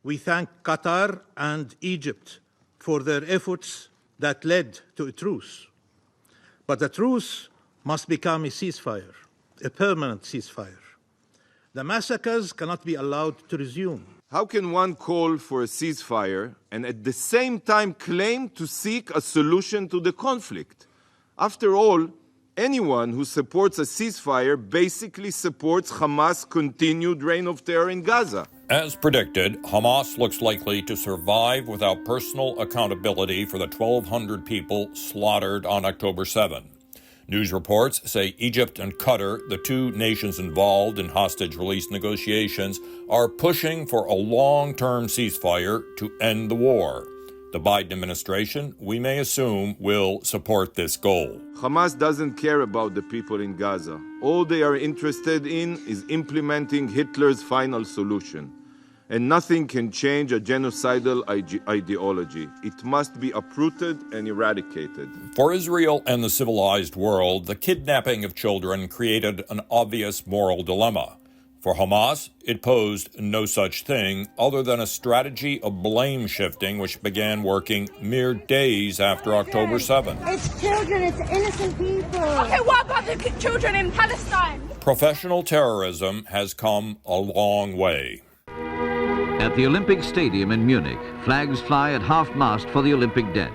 We thank Qatar and Egypt for their efforts that led to a truce. But a truce must become a ceasefire, a permanent ceasefire. The massacres cannot be allowed to resume. How can one call for a ceasefire and at the same time claim to seek a solution to the conflict? After all, anyone who supports a ceasefire basically supports Hamas' continued reign of terror in Gaza. As predicted, Hamas looks likely to survive without personal accountability for the 1,200 people slaughtered on October 7. News reports say Egypt and Qatar, the two nations involved in hostage release negotiations, are pushing for a long-term ceasefire to end the war. The Biden administration, we may assume, will support this goal. Hamas doesn't care about the people in Gaza. All they are interested in is implementing Hitler's final solution. And nothing can change a genocidal ideology. It must be uprooted and eradicated. For Israel and the civilized world, the kidnapping of children created an obvious moral dilemma. For Hamas, it posed no such thing other than a strategy of blame shifting which began working mere days after October 7. It's children, it's innocent people. Okay, what about the children in Palestine? Professional terrorism has come a long way. At the Olympic Stadium in Munich, flags fly at half-mast for the Olympic dead.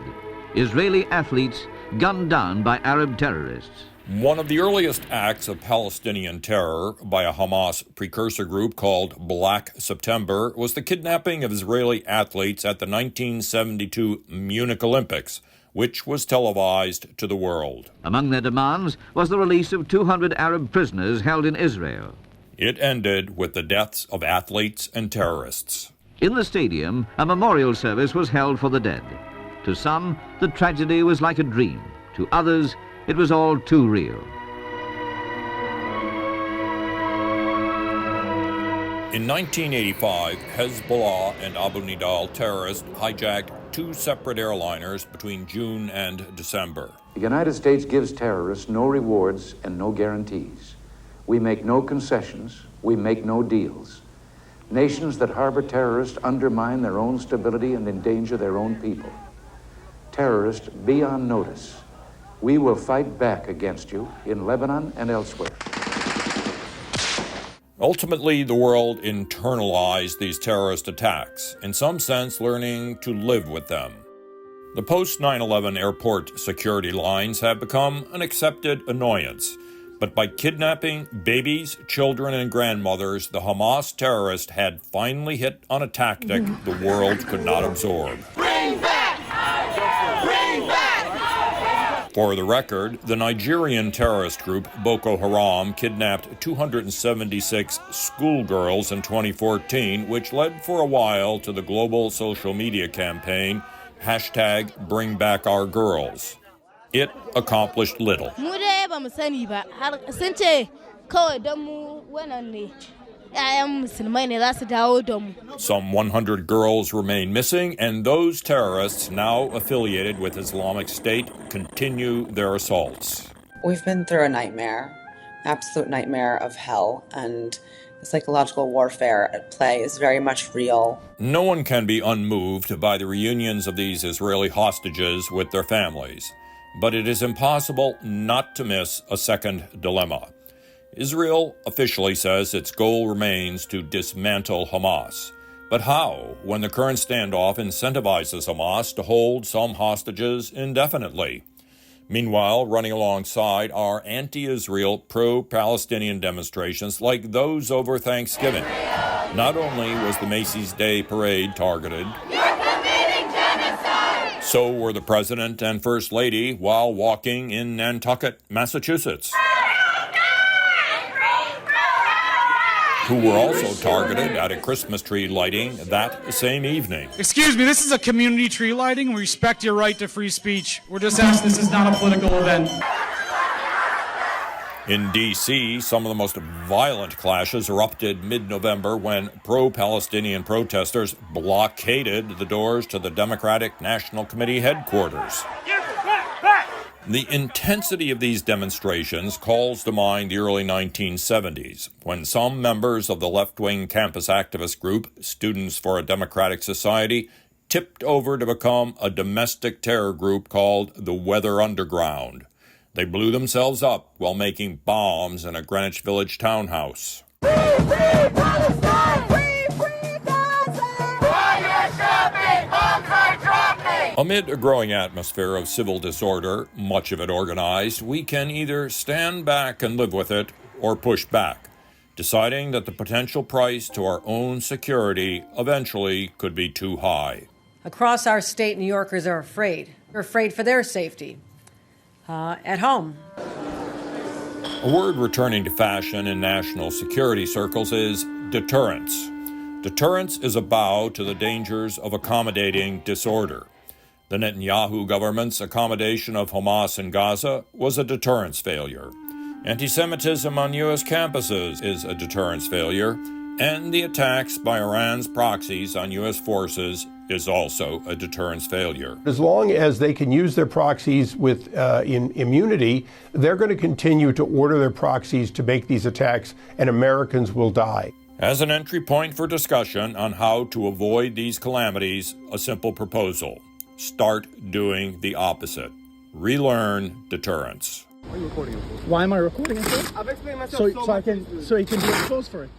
Israeli athletes gunned down by Arab terrorists. One of the earliest acts of Palestinian terror by a Hamas precursor group called Black September was the kidnapping of Israeli athletes at the 1972 Munich Olympics, which was televised to the world. Among their demands was the release of 200 Arab prisoners held in Israel. It ended with the deaths of athletes and terrorists. In the stadium, a memorial service was held for the dead. To some, the tragedy was like a dream. To others, it was all too real. In 1985, Hezbollah and Abu Nidal terrorists hijacked two separate airliners between June and December. The United States gives terrorists no rewards and no guarantees. We make no concessions, we make no deals. Nations that harbor terrorists undermine their own stability and endanger their own people. Terrorists, be on notice. We will fight back against you in Lebanon and elsewhere. Ultimately, the world internalized these terrorist attacks, in some sense learning to live with them. The post-9/11 airport security lines have become an accepted annoyance. But by kidnapping babies, children, and grandmothers, the Hamas terrorists had finally hit on a tactic the world could not absorb. Bring back! Bring back! For the record, the Nigerian terrorist group Boko Haram kidnapped 276 schoolgirls in 2014, which led for a while to the global social media campaign, #BringBackOurGirls. It accomplished little. Some 100 girls remain missing, and those terrorists, now affiliated with Islamic State, continue their assaults. We've been through a nightmare, absolute nightmare of hell, and the psychological warfare at play is very much real. No one can be unmoved by the reunions of these Israeli hostages with their families. But it is impossible not to miss a second dilemma. Israel officially says its goal remains to dismantle Hamas. But how, when the current standoff incentivizes Hamas to hold some hostages indefinitely? Meanwhile, running alongside are anti-Israel, pro-Palestinian demonstrations like those over Thanksgiving. Not only was the Macy's Day Parade targeted, so were the President and First Lady while walking in Nantucket, Massachusetts, who were also targeted at a Christmas tree lighting that same evening. Excuse me, this is a community tree lighting. We respect your right to free speech. We're just asking, this is not a political event. In D.C., some of the most violent clashes erupted mid-November when pro-Palestinian protesters blockaded the doors to the Democratic National Committee headquarters. The intensity of these demonstrations calls to mind the early 1970s, when some members of the left-wing campus activist group, Students for a Democratic Society, tipped over to become a domestic terror group called the Weather Underground. They blew themselves up while making bombs in a Greenwich Village townhouse. Free, free Palestine! Free, free Gaza! Fire dropping! Bombs are dropping! Amid a growing atmosphere of civil disorder, much of it organized, we can either stand back and live with it or push back, deciding that the potential price to our own security eventually could be too high. Across our state, New Yorkers are afraid. They're afraid for their safety. At home. A word returning to fashion in national security circles is deterrence. Deterrence is a bow to the dangers of accommodating disorder. The Netanyahu government's accommodation of Hamas in Gaza was a deterrence failure. Anti-Semitism on U.S. campuses is a deterrence failure, and the attacks by Iran's proxies on U.S. forces is also a deterrence failure. As long as they can use their proxies with immunity, they're going to continue to order their proxies to make these attacks, and Americans will die. As an entry point for discussion on how to avoid these calamities, a simple proposal. Start doing the opposite. Relearn deterrence. Why are you recording? Why am I recording? I've explained myself so you can do a post for it.